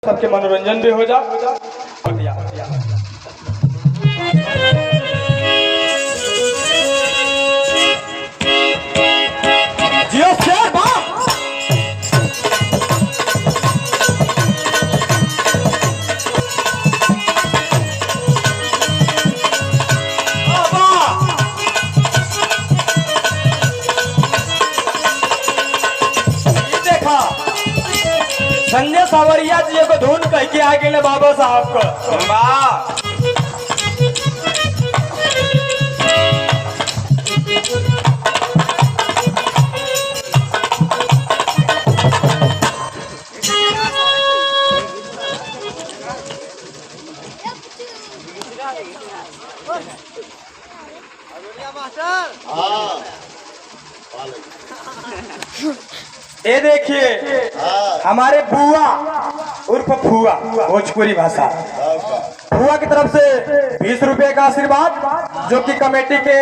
सबके मनोरंजन भी हो जा। जियो शेर बा संजय सावरिया जी को धुन कह के आ गए बाबा साहब को वाह। ये देखिए हमारे बुआ उर्फ फुआ भोजपुरी भाषा फुआ की तरफ से 20 रुपए का आशीर्वाद, जो कि कमेटी के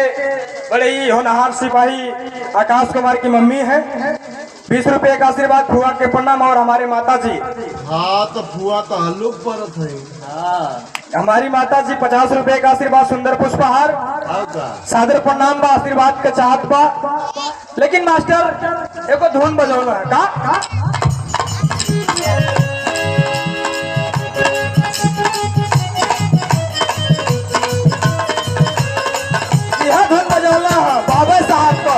बड़े ही होनहार सिपाही आकाश कुमार की मम्मी है। 20 रुपए का आशीर्वाद फुआ के प्रणाम। और हमारे माता जी, हाँ तो फुआ तो हल्लुक परत है। हाँ हमारी माता जी 50 रुपए का आशीर्वाद सुंदर पुष्पहार सादर प्रणाम बा, आशीर्वाद का चाहत बा। लेकिन मास्टर एको धुन बजौना है का यह धुन बजौना है बाबा साहब को।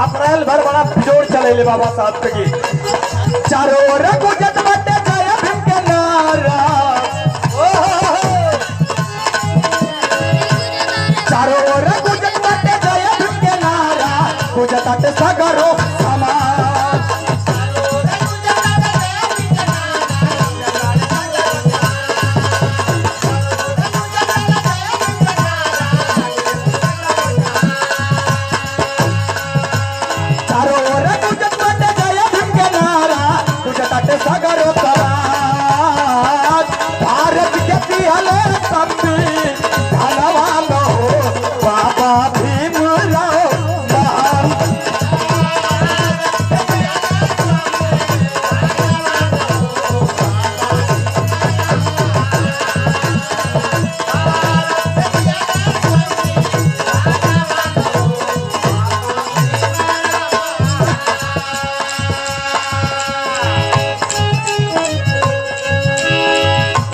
अप्रैल भर बड़ा जोर चले बाबा साहब के गीत। चारों ओर गुजत बटे जय भीम के नारा, चारों ओर गुजत बटे जय भीम के नारा, गुजत सगरो